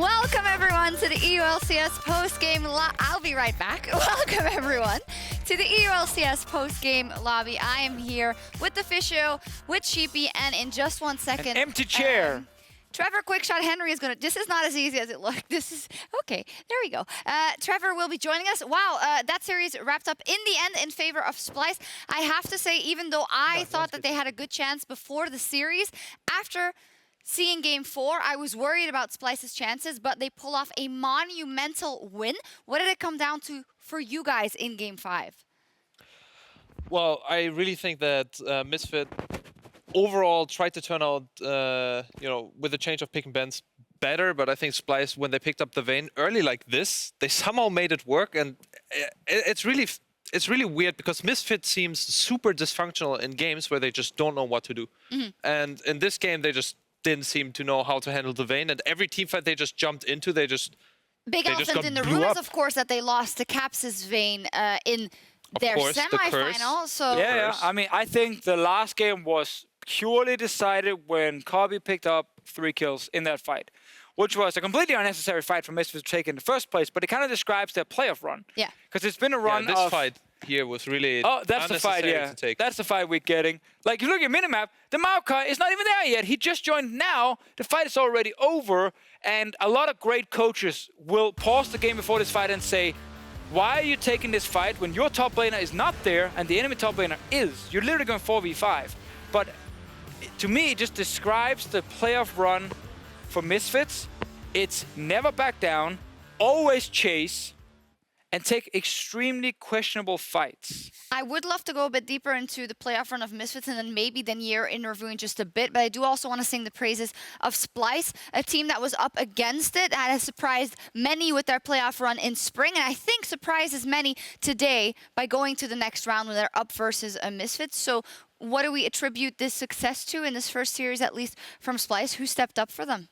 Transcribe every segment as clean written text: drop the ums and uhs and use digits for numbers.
Welcome everyone to the EULCS post-game I'll be right back. Welcome everyone to the EULCS post-game lobby. I am here with Deficio, with Sheepy, and in just 1 second... An empty chair. Trevor Quickshot Henry is going to... This is not as easy as it looked. This is... Okay, there we go. Trevor will be joining us. Wow, that series wrapped up in the end in favor of Splyce. I have to say, even though I thought that they had a good chance before the series, after seeing Game 4, I was worried about Splyce's chances, but they pull off a monumental win. What did it come down to for you guys in Game 5? Well, I really think that Misfit overall tried to turn out, with the change of pick and bans better, but I think Splyce, when they picked up the Vayne early like this, they somehow made it work, and it's really weird because Misfit seems super dysfunctional in games where they just don't know what to do. And in this game, they just didn't seem to know how to handle the Vayne, and every team fight they just jumped into, Big elephant in the room is, of course, that they lost to Caps' Vayne in their semi-final. So yeah, I mean, I think the last game was purely decided when Kobe picked up 3 kills in that fight, which was a completely unnecessary fight for Misfits to take in the first place, but it kind of describes their playoff run. Yeah. Because it's been a run this fight here was really that's the fight, yeah. That's the fight we're getting. Like, you look at minimap, the Maokai is not even there yet. He just joined now. The fight is already over, and a lot of great coaches will pause the game before this fight and say, why are you taking this fight when your top laner is not there and the enemy top laner is? You're literally going 4v5. But to me, it just describes the playoff run for Misfits. It's never back down, always chase, and take extremely questionable fights. I would love to go a bit deeper into the playoff run of Misfits and then maybe Denier in reviewing just a bit, but I do also want to sing the praises of Splyce, a team that was up against it, that has surprised many with their playoff run in spring, and I think surprises many today by going to the next round when they're up versus a Misfits. So what do we attribute this success to in this first series, at least from Splyce? Who stepped up for them?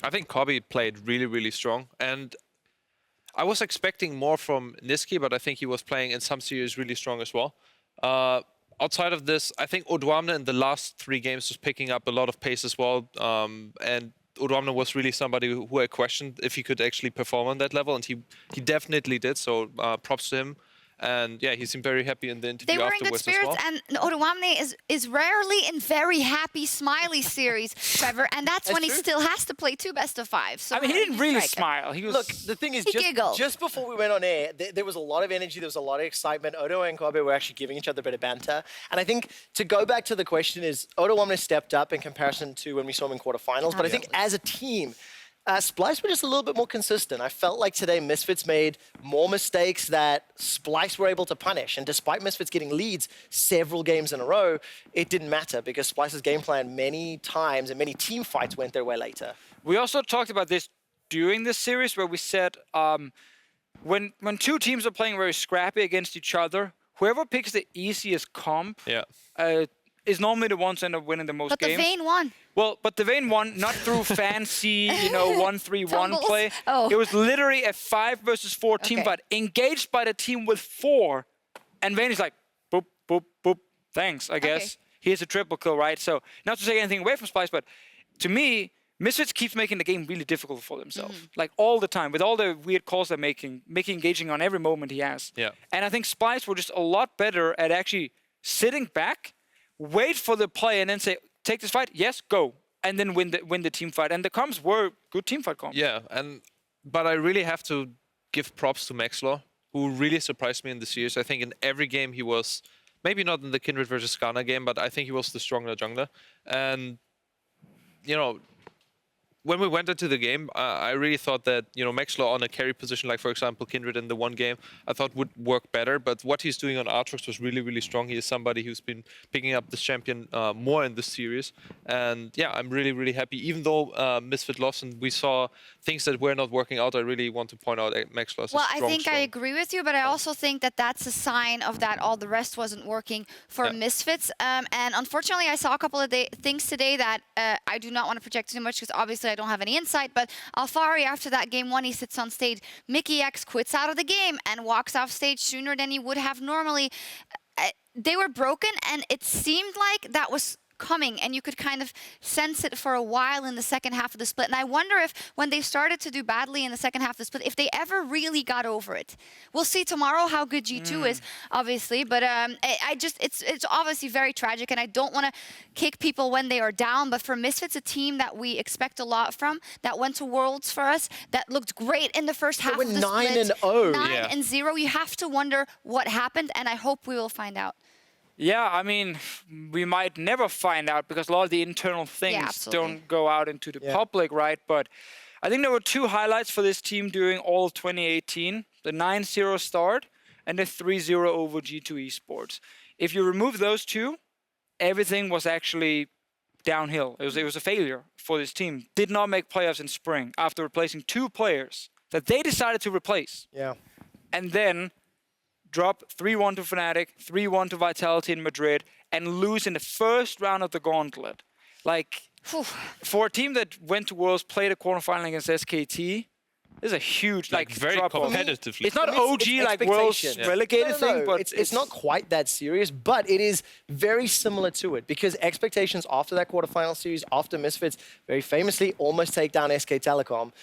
I think Kobe played really, really strong, and I was expecting more from Niski, but I think he was playing in some series really strong as well. Outside of this, I think Odwamne in the last 3 games was picking up a lot of pace as well. And Odwamne was really somebody who I questioned if he could actually perform on that level, and he definitely did, so props to him. And yeah, he seemed very happy in the interview afterwards. They were in good spirits, and Odwamne is rarely in very happy, smiley series, Trevor, and that's when he still has to play 2 best-of-5. So I mean, he didn't really smile. He was... Look, the thing is, just before we went on air, there was a lot of energy, there was a lot of excitement. Odo and Kobe were actually giving each other a bit of banter. And I think to go back to the question is, Odwamne stepped up in comparison to when we saw him in quarterfinals, but I think as a team, Splyce were just a little bit more consistent. I felt like today Misfits made more mistakes that Splyce were able to punish. And despite Misfits getting leads several games in a row, it didn't matter because Splyce's game plan many times and many team fights went their way later. We also talked about this during this series where we said when 2 teams are playing very scrappy against each other, whoever picks the easiest comp is normally the ones that end up winning the most games. But the Vayne won. Well, but the Vayne won not through fancy, 1-3-1 play. Oh. It was literally a 5 versus 4 team fight, engaged by the team with 4. And Vayne is like, boop, boop, boop, thanks, I guess. Here's a triple kill, right? So, not to take anything away from Splyce, but to me, Misfits keeps making the game really difficult for themselves. Like, all the time, with all the weird calls they're making engaging on every moment he has. Yeah. And I think Splyce were just a lot better at actually sitting back, wait for the play, and then say, take this fight, yes, go, and then win the team fight. And the comps were good team fight comps. Yeah, but I really have to give props to Maxlaw, who really surprised me in the series. I think in every game he was, maybe not in the Kindred versus Ghana game, but I think he was the stronger jungler. And, when we went into the game, I really thought that, Maxlaw on a carry position, like, for example, Kindred in the one game, I thought would work better. But what he's doing on Aatrox was really, really strong. He is somebody who's been picking up this champion more in this series. And yeah, I'm really, really happy. Even though Misfit lost and we saw things that were not working out, I really want to point out Maxlaw as Well, a strong, I agree with you, but I also think that that's a sign of that all the rest wasn't working for Misfits. And unfortunately, I saw a couple of things today that I do not want to project too much because obviously I don't have any insight, but Alfari, after that game 1, he sits on stage. Mickey X quits out of the game and walks off stage sooner than he would have normally. They were broken, and it seemed like that was coming, and you could kind of sense it for a while in the second half of the split. And I wonder if when they started to do badly in the second half of the split, if they ever really got over it. We'll see tomorrow how good G2 is, obviously, but it's obviously very tragic, and I don't want to kick people when they are down, but for Misfits, a team that we expect a lot from, that went to Worlds for us, that looked great in the first half of the split. 9-0. 9-0. You have to wonder what happened, and I hope we will find out. Yeah, I mean, we might never find out because a lot of the internal things don't go out into the public, right? But I think there were two highlights for this team during all of 2018. The 9-0 start and the 3-0 over G2 Esports. If you remove those two, everything was actually downhill. It was a failure for this team. Did not make playoffs in spring after replacing 2 players that they decided to replace. Yeah. And then drop 3-1 to Fnatic, 3-1 to Vitality in Madrid, and lose in the first round of the gauntlet. Like, for a team that went to Worlds, played a quarterfinal against SKT, this is a huge, like very drop off. competitively. It's not OG like Worlds relegated thing, but it's not quite that serious, but it is very similar to it because expectations after that quarterfinal series, after Misfits very famously almost take down SK Telecom,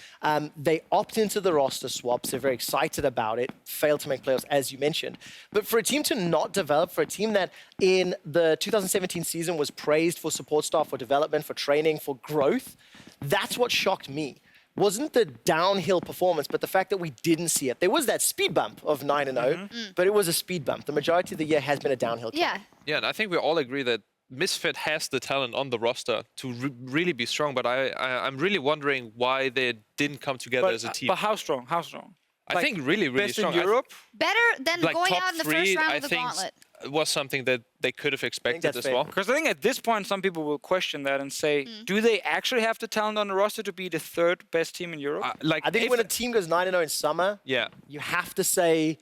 they opt into the roster swaps. They're very excited about it, failed to make playoffs, as you mentioned. But for a team to not develop, for a team that in the 2017 season was praised for support staff, for development, for training, for growth, that's what shocked me. Wasn't the downhill performance, but the fact that we didn't see it. There was that speed bump of 9-0, but it was a speed bump. The majority of the year has been a downhill. Yeah. Yeah, and I think we all agree that Misfit has the talent on the roster to really be strong, but I'm really wondering why they didn't come together as a team. But how strong? How strong? I think really best strong. in Europe? Better than Like going top out in the 3, first round I of the think gauntlet. was something that they could have expected that's as fair. well. Because I think at this point, some people will question that and say, do they actually have the talent on the roster to be the 3rd best team in Europe? I think when a team goes 9-0 in summer, you have to say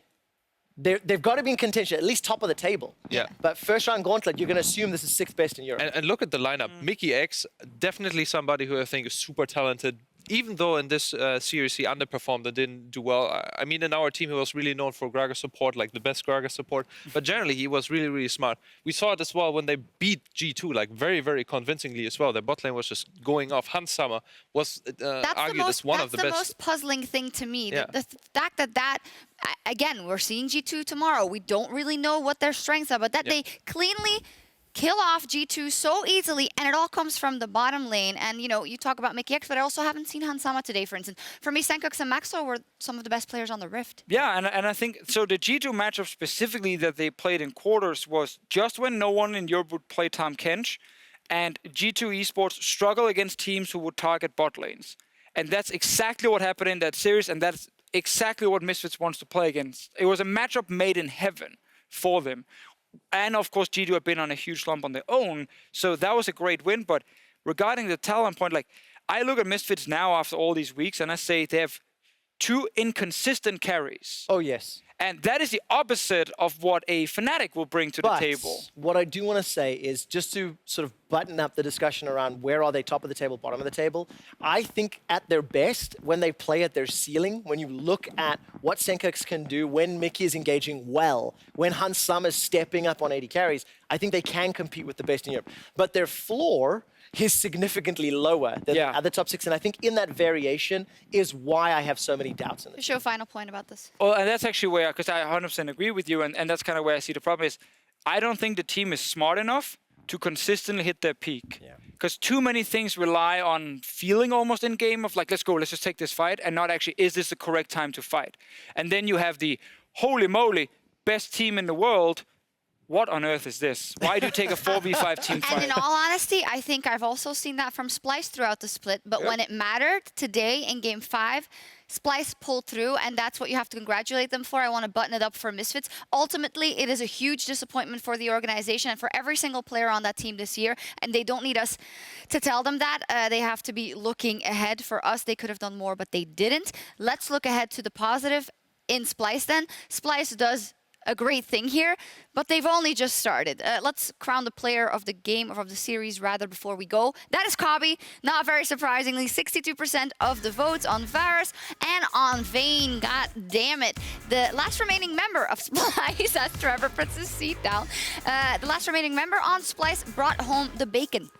they've got to be in contention, at least top of the table. Yeah. But first round gauntlet, you're going to assume this is 6th best in Europe. And look at the lineup. Mickey X, definitely somebody who I think is super talented. Even though in this series he underperformed and didn't do well. I mean, in our team, he was really known for Gragas support, like the best Gragas support. But generally, he was really, really smart. We saw it as well when they beat G2, like very, very convincingly as well. Their bot lane was just going off. Hans Sommer was argued as one of the best. That's the most puzzling thing to me. Yeah. The fact that, again, we're seeing G2 tomorrow. We don't really know what their strengths are, but that they cleanly kill off G2 so easily, and it all comes from the bottom lane. And, you know, you talk about Mickey X, but I also haven't seen Hansama today, for instance. For me, Sjokz and Maxwell were some of the best players on the Rift. Yeah, and I think, so the G2 matchup specifically that they played in quarters was just when no one in Europe would play Tahm Kench, and G2 Esports struggle against teams who would target bot lanes. And that's exactly what happened in that series, and that's exactly what Misfits wants to play against. It was a matchup made in heaven for them. And of course, G2 have been on a huge slump on their own, so that was a great win. But regarding the talent point, like, I look at Misfits now after all these weeks, and I say they have 2 inconsistent carries. Oh, yes. And that is the opposite of what a Fnatic will bring to the table. What I do want to say is, just to sort of button up the discussion around where are they, top of the table, bottom of the table, I think at their best, when they play at their ceiling, when you look at what Sjokz can do, when Mickey is engaging well, when Hans Sommer is stepping up on 80 carries, I think they can compete with the best in Europe. But their floor is significantly lower than the other top 6. And I think in that variation is why I have so many doubts in this. Show a final point about this. Well, and that's actually where, because I 100% agree with you, and that's kind of where I see the problem is, I don't think the team is smart enough to consistently hit their peak. Because too many things rely on feeling almost in game of like, let's go, let's just take this fight, and not actually, is this the correct time to fight? And then you have the, holy moly, best team in the world. What on earth is this? Why do you take a 4v5 team fight? And in all honesty, I think I've also seen that from Splyce throughout the split. But when it mattered today in Game 5, Splyce pulled through, and that's what you have to congratulate them for. I want to button it up for Misfits. Ultimately, it is a huge disappointment for the organization and for every single player on that team this year. And they don't need us to tell them that. They have to be looking ahead. For us, they could have done more, but they didn't. Let's look ahead to the positive in Splyce then. Splyce does a great thing here, but they've only just started. Let's crown the player of the game, or of the series rather, before we go. That is Kobbe. Not very surprisingly, 62% of the votes on Varus and on Vayne. God damn it. The last remaining member of Splyce, as Trevor puts his seat down, the last remaining member on Splyce brought home the bacon.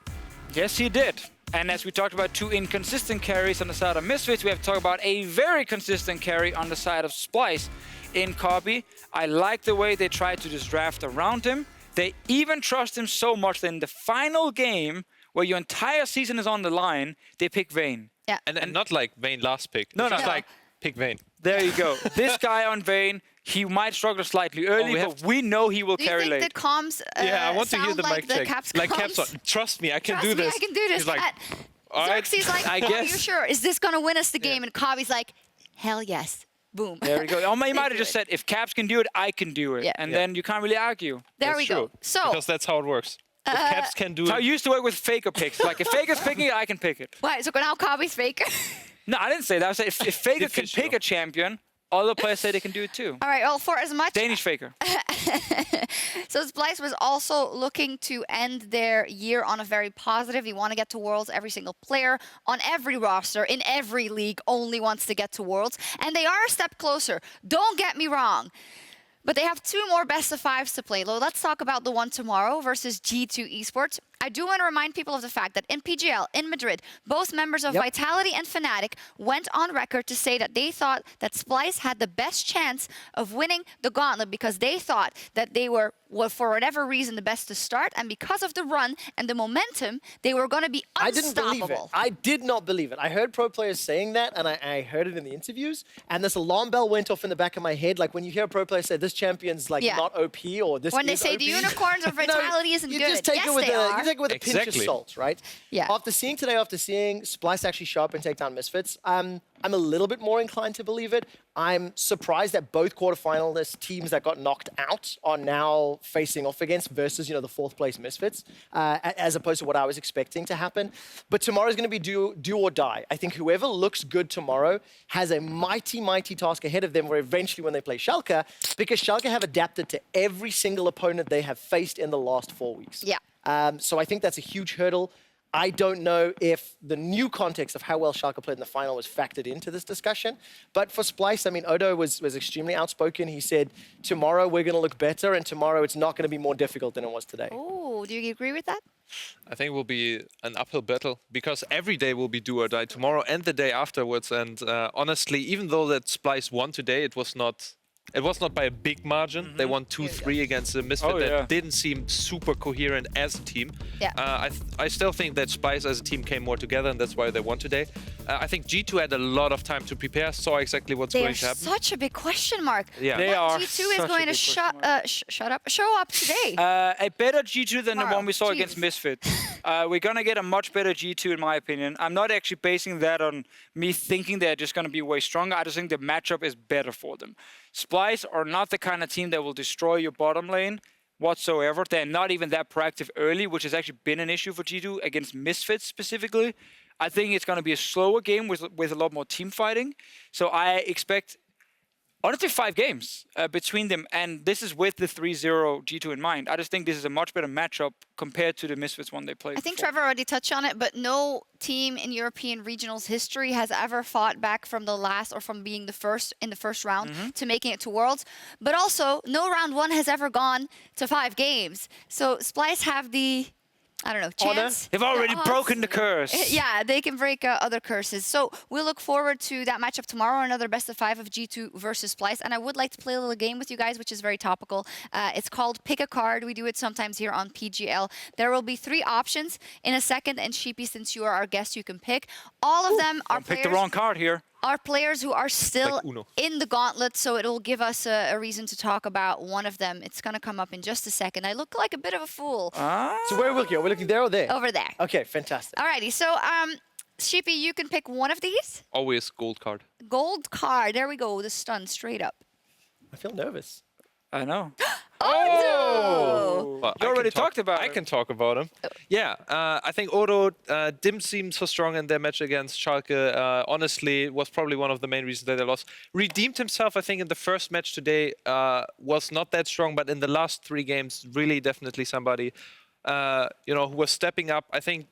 Yes, he did. And as we talked about two inconsistent carries on the side of Misfits, we have to talk about a very consistent carry on the side of Splyce in Kobbe. I like the way they tried to just draft around him. They even trust him so much that in the final game, where your entire season is on the line, they pick Vayne. Yeah. And not like Vayne last pick. No, It's no. just like pick Vayne. There you go. This guy on Vayne, he might struggle slightly early, but we know he will Do you carry think late. the comms Yeah, I want to hear sound the like mic the check. Caps Like comms? Caps on. Trust me, I can Trust do me, this. I can do this. He's like, all right. Xerxes is like, I are guess. you sure? Is this going to win us the game? And Kobbe's like, hell yes. Boom. There we go. Oh, you might have do just it. said, if Caps can do it, I can do it. Yeah. And then you can't really argue. There That's we go. true. So, Because that's how it works. If Caps can do So I it. used to work with Faker picks. Like, if Faker's picking it, I can pick it. why? So now Kobbe's Faker. No, I didn't say that. I said if Faker can Deficio. pick a champion, other players say they can do it too. All right. Well, for as much Danish Faker. So Splyce was also looking to end their year on a very positive. You want to get to Worlds. Every single player on every roster in every league only wants to get to Worlds. And they are a step closer. Don't get me wrong. But they have two more best of fives to play. Let's talk about the one tomorrow versus G2 Esports. I do want to remind people of the fact that in PGL, in Madrid, both members of Vitality and Fnatic went on record to say that they thought that Splyce had the best chance of winning the gauntlet because they thought that they were, for whatever reason, the best to start. And because of the run and the momentum, they were going to be I didn't unstoppable. believe it. I did not believe it. I heard pro players saying that, and I heard it in the interviews, and this alarm bell went off in the back of my head. Like when you hear a pro player say, this champion's like Yeah. not OP, or this When they is say OP. the unicorns or Vitality isn't you good. Just take Yes, it with they a, are. You take it with a pinch of Exactly. salt, right? Yeah. After seeing Splyce actually show up and take down Misfits, I'm a little bit more inclined to believe it. I'm surprised that both quarterfinalist teams that got knocked out are now facing off against versus, the fourth place Misfits, as opposed to what I was expecting to happen. But tomorrow's going to be do or die. I think whoever looks good tomorrow has a mighty, mighty task ahead of them where eventually when they play Schalke, because Schalke have adapted to every single opponent they have faced in the last 4 weeks. Yeah. So I think that's a huge hurdle. I don't know if the new context of how well Schalke played in the final was factored into this discussion. But for Splyce, I mean, Odo was extremely outspoken. He said, tomorrow we're going to look better, and tomorrow it's not going to be more difficult than it was today. Oh, do you agree with that? I think it will be an uphill battle because every day will be do or die tomorrow and the day afterwards. And honestly, even though that Splyce won today, it was not by a big margin. They won 2-3 against the Misfit that didn't seem super coherent as a team. Yeah. I still think that Splyce as a team came more together, and that's why they won today. I think G2 had a lot of time to prepare, saw exactly what's They going are to happen. such a big question mark. Yeah. They What are G2 is such a going to big question show up today. A better G2 than the Tomorrow. one we saw against Jeez. Misfits. We're going to get a much better G2 in my opinion. I'm not actually basing that on me thinking they're just going to be way stronger. I just think the matchup is better for them. Splyce are not the kind of team that will destroy your bottom lane whatsoever. They're not even that proactive early, which has actually been an issue for G2 against Misfits specifically. I think it's going to be a slower game with a lot more team fighting. So I expect, honestly, 5 games between them. And this is with the 3-0 G2 in mind. I just think this is a much better matchup compared to the Misfits one they played I think before. Trevor already touched on it, but no team in European regionals history has ever fought back from the last or from being the first in the first round to making it to Worlds. But also, no round 1 has ever gone to 5 games. So Splyce have the, I don't know, chance. They've already the odds. broken the curse. Yeah, they can break other curses. So we'll look forward to that matchup tomorrow, another best of 5 of G2 versus Splyce. And I would like to play a little game with you guys, which is very topical. It's called Pick a Card. We do it sometimes here on PGL. There will be 3 options in a second. And Sheepy, since you are our guest, you can pick. All of them are Pick the wrong card here. are players who are still Like Uno. in the gauntlet, so it'll give us a reason to talk about one of them. It's going to come up in just a second. I look like a bit of a fool So where are we looking? Are we looking there or there? over there. Okay, fantastic. Alrighty, so Sheepy, you can pick one of these. Always gold card. Gold card. There we go. The stun straight up. I feel nervous. I know. Odo! Well, You I already can talked about I him. can talk about him. Yeah, I think Odo didn't seem so strong in their match against Schalke. Honestly, was probably one of the main reasons that they lost. Redeemed himself, I think, in the first match today. Was not that strong, but in the last 3 games, really definitely somebody, who was stepping up. I think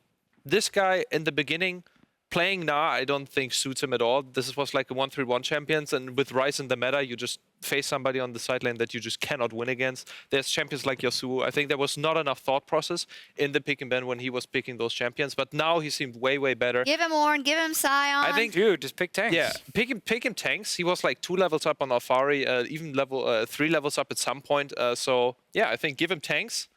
this guy in the beginning, playing now, I don't think suits him at all. This was like a 1-3-1 champions, and with Ryze in the meta, you just face somebody on the side lane that you just cannot win against. There's champions like Yasuo. I think there was not enough thought process in the pick and ban when he was picking those champions, but now he seemed way, way better. Give him Ornn, give him Sion. I think, Dude, just pick tanks. yeah, pick him tanks. He was like 2 levels up on Alfari, even level 3 levels up at some point. So yeah, I think give him tanks.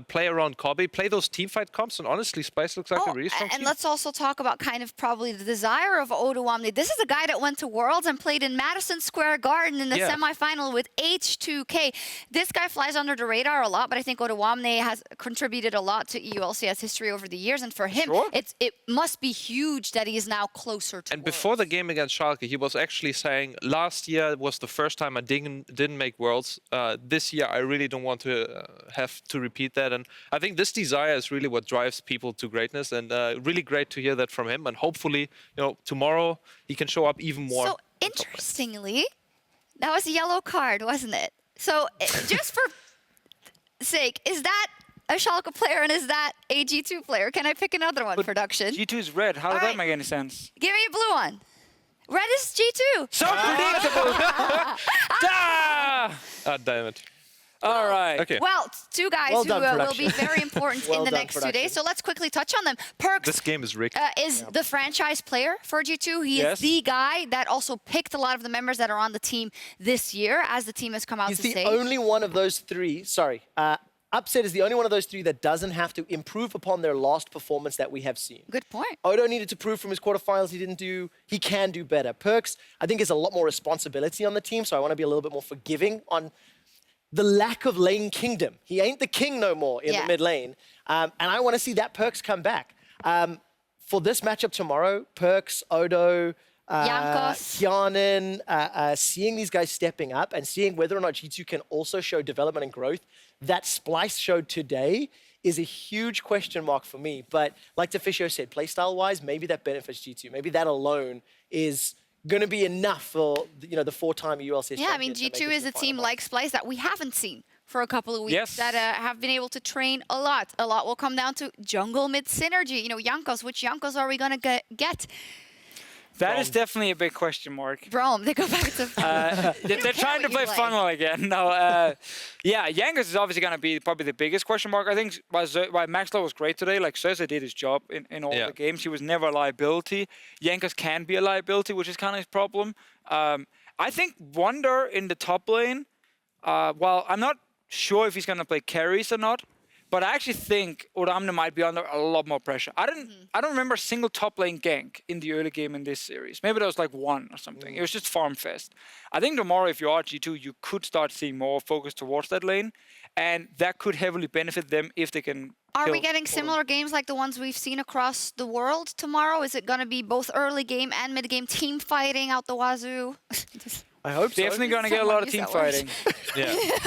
Play around Kobe, play those teamfight comps, and honestly, Splyce looks like a really strong and team. let's also talk about kind of probably the desire of Odo Omni. This is a guy that went to Worlds and played in Madison Square Garden in the semifinal with H2K. This guy flies under the radar a lot, but I think Odo Omni has contributed a lot to EU LCS history over the years, and for him, it must be huge that he is now closer to And Worlds. before the game against Schalke, he was actually saying, last year was the first time I didn't make Worlds. This year, I really don't want to have to repeat that. And I think this desire is really what drives people to greatness. And really great to hear that from him. And hopefully, tomorrow he can show up even more. So interestingly, that was a yellow card, wasn't it? So just for sake, is that a Schalke player and is that a G2 player? Can I pick another one, production? G2 is red. How does All that make any sense? Give me a blue one. Red is G2. So predictable. Damn it. All right. Okay. Well, 2 guys Well who done, will be very important in the done, next 2 production. days. So let's quickly touch on them. Perkz This game is rigged. is the franchise player for G2. He is the guy that also picked a lot of the members that are on the team this year, as the team has come out He's to the say. only one of those 3, Upset is the only one of those 3 that doesn't have to improve upon their last performance that we have seen. Good point. Odo needed to prove from his quarterfinals he can do better. Perkz, I think, has a lot more responsibility on the team, so I want to be a little bit more forgiving on the lack of lane kingdom. He ain't the king no more in the mid lane. And I want to see that Perkz come back. For this matchup tomorrow, Perkz, Odo, Jankos. Kianen, seeing these guys stepping up and seeing whether or not G2 can also show development and growth that Splyce showed today is a huge question mark for me. But like Deficio said, playstyle-wise, maybe that benefits G2. Maybe that alone is going to be enough for the 4-time ULCS Yeah, I mean, champions to G2 make it is to a the team final. like Splyce that we haven't seen for a couple of weeks Yes. that have been able to train a lot. A lot will come down to jungle mid synergy. Jankos, which Jankos are we going to get? That is definitely a big question mark. Brome, they go back to... They're trying to what you play like. funnel again. No, yeah, Jankos is obviously going to be probably the biggest question mark. I think why Maxlow was great today. Like Sjokz did his job in all the games. He was never a liability. Jankos can be a liability, which is kind of his problem. I think Wonder in the top lane, well, I'm not sure if he's going to play carries or not, but I actually think Oramne might be under a lot more pressure. I don't remember a single top lane gank in the early game in this series. Maybe there was like 1 or something. It was just farm fest. I think tomorrow, if you are G2, you could start seeing more focus towards that lane, and that could heavily benefit them if they can. Are we getting similar games like the ones we've seen across the world tomorrow? Is it going to be both early game and mid game team fighting out the wazoo? I hope so. Definitely going to get a lot of team Someone use fighting. Yeah.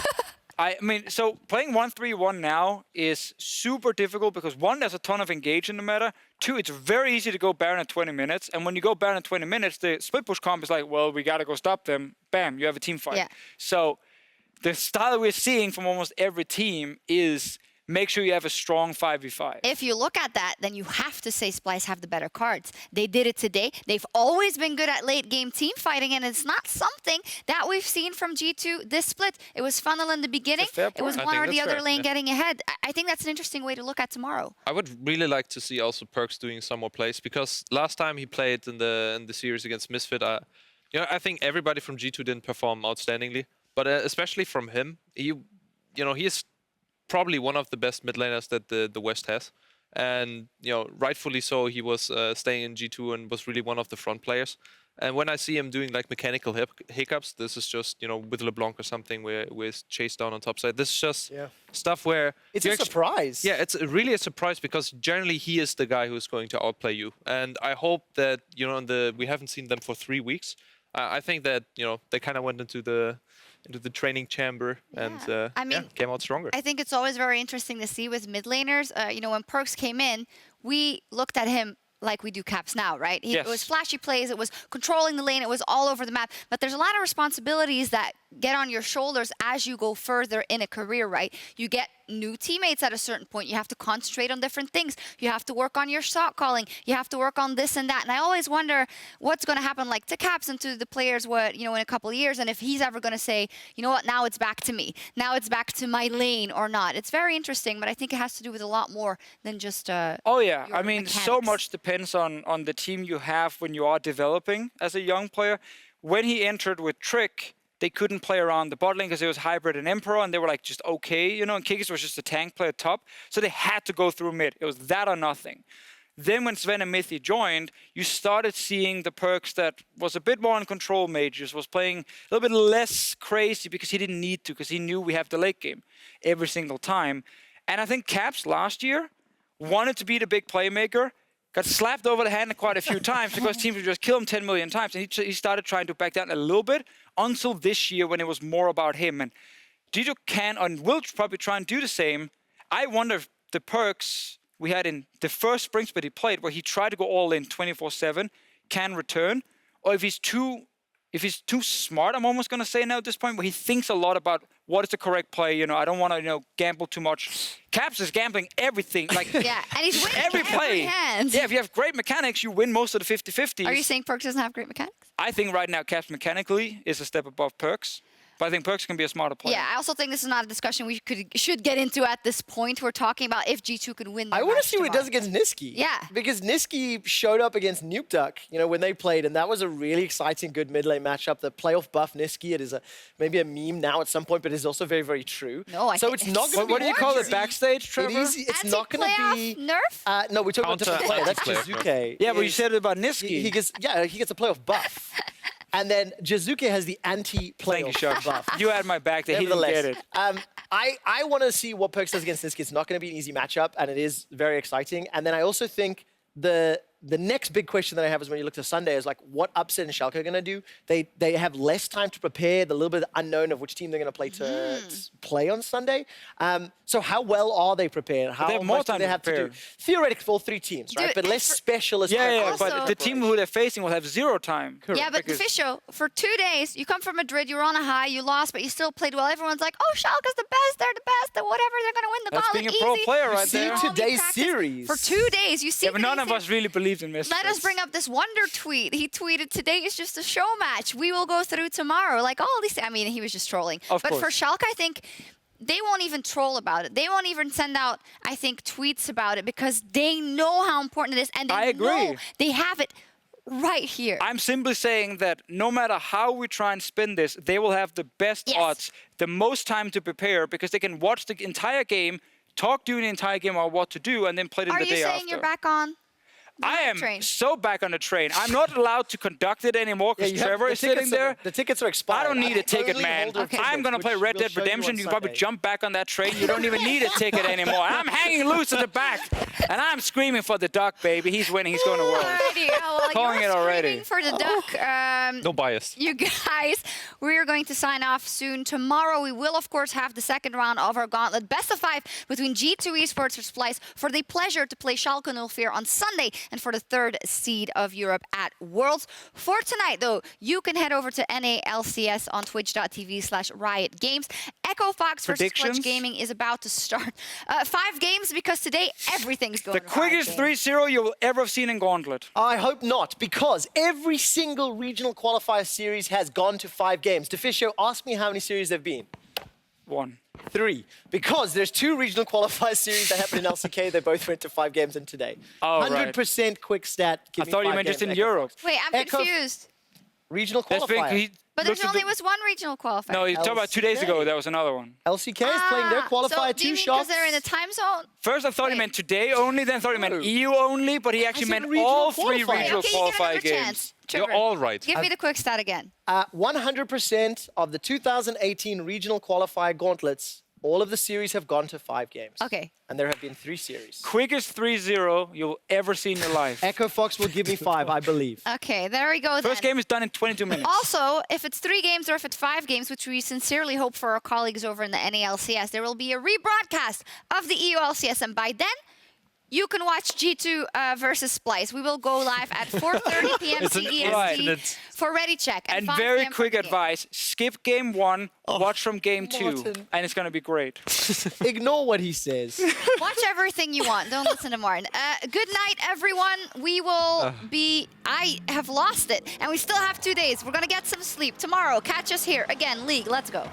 I mean, so playing 1-3-1 now is super difficult because 1, there's a ton of engage in the meta. 2, it's very easy to go Baron in 20 minutes. And when you go Baron in 20 minutes, the split push comp is like, well, we got to go stop them. Bam, you have a team fight. Yeah. So the style we're seeing from almost every team is make sure you have a strong 5v5. If you look at that, then you have to say Splyce have the better cards. They did it today. They've always been good at late game team fighting, and it's not something that we've seen from G2 this split. It was funnel in the beginning. It was I one think or the that's other fair, lane yeah. getting ahead. I think that's an interesting way to look at tomorrow. I would really like to see also Perkz doing some more plays, because last time he played in the series against Misfit, I think everybody from G2 didn't perform outstandingly, but especially from him, he is probably one of the best mid laners that the West has, and rightfully so. He was staying in G2 and was really one of the front players. And when I see him doing like mechanical hiccups, this is just with LeBlanc or something where it's chased down on top side. This is just stuff where It's a surprise. Yeah, it's really a surprise, because generally he is the guy who's going to outplay you. And I hope that we haven't seen them for 3 weeks. I think that they kind of went into the into the training chamber, and I mean, came out stronger. I think it's always very interesting to see with mid laners. You know, when Perkz came in, we looked at him like we do Caps now, right? It was flashy plays, it was controlling the lane, it was all over the map. But there's a lot of responsibilities that get on your shoulders as you go further in a career, right? You get new teammates at a certain point. You have to concentrate on different things. You have to work on your shot calling. You have to work on this and that. And I always wonder what's going to happen, like to Caps and to the players, what, you know, in a couple of years, and if he's ever going to say, you know what, now it's back to me. Now it's back to my lane or not. It's very interesting, but I think it has to do with a lot more than just oh yeah, I mean, mechanics. so much depends on the team you have when you are developing as a young player. When he entered with Trick, they couldn't play around the bot lane because it was Hybrid and Emperor, and they were like just okay, you know, and Kikis was just a tank player top, so they had to go through mid. It was that or nothing. Then when Sven and Mithy joined, you started seeing the Perkz that was a bit more on control mages, was playing a little bit less crazy because he didn't need to, because he knew we have the late game every single time. And I think Caps last year wanted to be the big playmaker, got slapped over the hand quite a few times because teams would just kill him 10 million times. And he started trying to back down a little bit until this year when it was more about him. And Dito can and will probably try and do the same. I wonder if the Perkz we had in the first spring split he played, where he tried to go all in 24/7, can return, or if he's too smart, I'm almost going to say now at this point, where he thinks a lot about what is the correct play. You know, I don't want to, you know, gamble too much. Caps is gambling everything. Like, yeah, and he's winning every play. hand. Yeah, if you have great mechanics, you win most of the 50-50s. Are you saying Perkz doesn't have great mechanics? I think right now Caps mechanically is a step above Perkz. But I think Perkz can be a smarter player. Yeah, I also think this is not a discussion we should get into at this point. We're talking about if G2 could win the I want to see what he does tomorrow. against Nisqy. Yeah. Because Nisqy showed up against Nukeduck, you know, when they played, and that was a really exciting, good mid lane matchup. The playoff buff Nisqy, it is maybe a meme now at some point, but it's also very, very true. No, I so think it's not going to be What do you call it? easy. Backstage, Trevor? It's not going to be nerf? no, we're talking about different player. That's Jizuke. Yeah, but you said it about Nisqy. He gets a playoff buff. And then Jizuke has the Thank you, anti-playoff Sjokz. buff. You had my back there. He didn't get it. I want to see what Perkz does against Nisqy. It's not going to be an easy matchup, and it is very exciting. And then I also think the next big question that I have is when you look to Sunday is like, what Upset and Schalke are going to do? They have less time to prepare, the little bit of unknown of which team they're going to play to play on Sunday. So how well are they prepared? How they have more much time do they to have prepare. to do? Theoretically, for all three teams, right? Dude, But less specialist. Yeah, Also- but the team who they're facing will have zero time. Yeah, but Because- Deficio, for 2 days, you come from Madrid, you're on a high, you lost, but you still played well. Everyone's like, oh, Schalke's the best, they're the best, and whatever, they're going to win the That's gauntlet being a easy. pro player right See there. All the today's practice. series. For 2 days, you see Yeah, but none of anything. us really believed in Misfits. Let us bring up this Wonder tweet. He tweeted, today is just a show match. We will go through tomorrow. Like all these, I mean, he was just trolling. Of but for course. Schalke, I think they won't even troll about it. They won't even send out, I think, tweets about it because they know how important it is. And they I agree. know they have it right here. I'm simply saying that no matter how we try and spin this, they will have the best Yes. odds, the most time to prepare, because they can watch the entire game, talk during the entire game about what to do, and then play it Are the you day saying after. you're back on? the I am train? so back on the train. I'm not allowed to conduct it anymore because you have- Trevor the is sitting tickets are- there. The tickets are expired. I don't need a ticket, Only man. holder Okay. I'm going to tickets, play which Red we'll Dead show you Redemption. on You can probably Sunday. jump back on that train. You don't even need a ticket anymore. I'm hanging loose at the back. And I'm screaming for the duck, baby. He's winning. He's going to Worlds. Alrighty, well, Calling you're it already. screaming for the duck. No bias. You guys, we're going to sign off soon. Tomorrow, we will, of course, have the second round of our gauntlet. Best of 5 between G2 Esports versus Splyce for the pleasure to play Schalke 04 on Sunday and for the 3rd seed of Europe at Worlds. For tonight, though, you can head over to LCS on twitch.tv/Riot Games. Echo Fox versus Clutch Predictions? Gaming is about to start. 5 games because today everything's going The to Riot quickest Games. 3-0 you will ever have seen in Gauntlet. I hope not, because every single regional qualifier series has gone to 5 games. Deficio, ask me how many series there have been. 1. 3. Because there's 2 regional qualifier series that happened in LCK. They both went to 5 games in today. Oh, right. 100% quick stat. I Give me thought you 5 meant just games, in Echo Europe. Fox. Wait, I'm Echo- confused. Regional That's big. qualifier. But Looked there's at only was one regional qualifier. No, you're talking about 2 days ago. LCK. That was another one. LCK is playing their qualifier so do you too, mean Sjokz. because they're in the time zone? First, I thought he Wait. meant today only. Then I thought he No. meant EU only. But he actually said meant regional all 3 qualifier. regional Okay, you get qualifier another games. chance. You're Trevor, all right. give me the quick stat again. 100% of the 2018 regional qualifier gauntlets All of the series have gone to 5 games. Okay. And there have been 3 series. Quickest 3-0 you'll ever see in your life. Echo Fox will give me 5, I believe. Okay, there we go then. First game is done in 22 minutes. Also, if it's 3 games or if it's 5 games, which we sincerely hope for our colleagues over in the NALCS, there will be a rebroadcast of the EU LCS, and by then, you can watch G2 versus Splyce. We will go live at 4:30 p.m. CEST for Ready Check. And 5 very p.m. for quick the game. advice, skip game 1, watch from game 2, Martin. and it's going to be great. Ignore what he says. Watch everything you want. Don't listen to Martin. Good night, everyone. We will be... I have lost it. And we still have 2 days. We're going to get some sleep. Tomorrow, catch us here. Again, League. Let's go.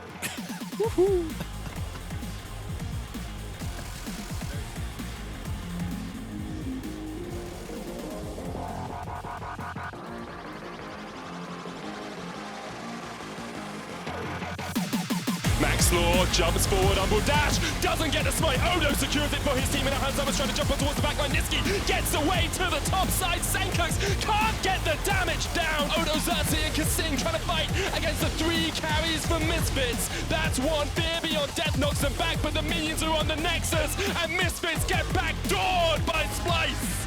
Maxlor jumps forward, Umbral dash, doesn't get the smite. Odo secures it for his team in a hands. I was trying to jump on towards the backline. Niski gets away to the top side. Sjokz can't get the damage down. Odo, Xerxes and Kasing trying to fight against the 3 carries from Misfits. That's one. Fear Beyond Death knocks them back, but the minions are on the Nexus, and Misfits get backdoored by Splyce.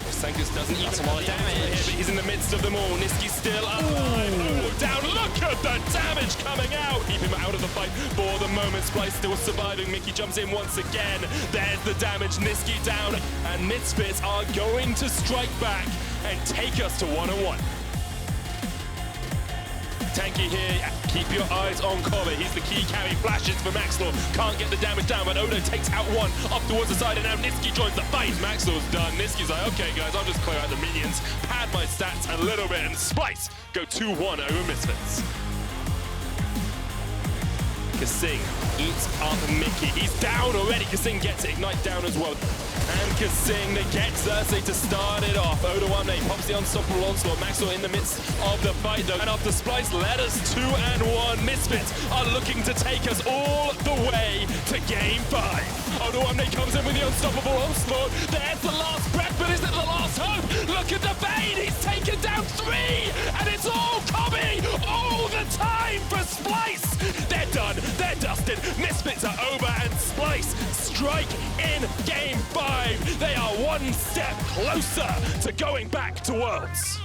Sjokz doesn't even have a lot of damage here, but he's in the midst of them all. Niski's still alive. Oh, down. Look at the damage coming out. Keep him out of the fight for the moment. Splyce still surviving. Mickey jumps in once again. There's the damage. Niski down. And Misfits are going to strike back and take us to 1-1. Tanky here, keep your eyes on Comet. He's the key carry, flashes for Maxlor. Can't get the damage down, but Odo takes out one up towards the side, and now Niski joins the fight. Maxlor's done. Niski's like, okay guys, I'll just clear out the minions, pad my stats a little bit, and Splyce go 2-1 over Misfits. Kasing eats up Mickey. He's down already. Kasing gets Ignite down as well. And Kasing, they get Xerxes to start it off. Odo pops the unstoppable onslaught. Maxwell in the midst of the fight though. And after Splyce led us 2-1, Misfits are looking to take us all the way to game 5. Odo comes in with the unstoppable onslaught. There's the last breath, but is it the last hope? Look at the Bane, he's taken down 3, and it's all coming all the time for Splyce. They're done, they're dusted. Misfits are over, and Splyce strike in game 5. They are one step closer to going back to Worlds.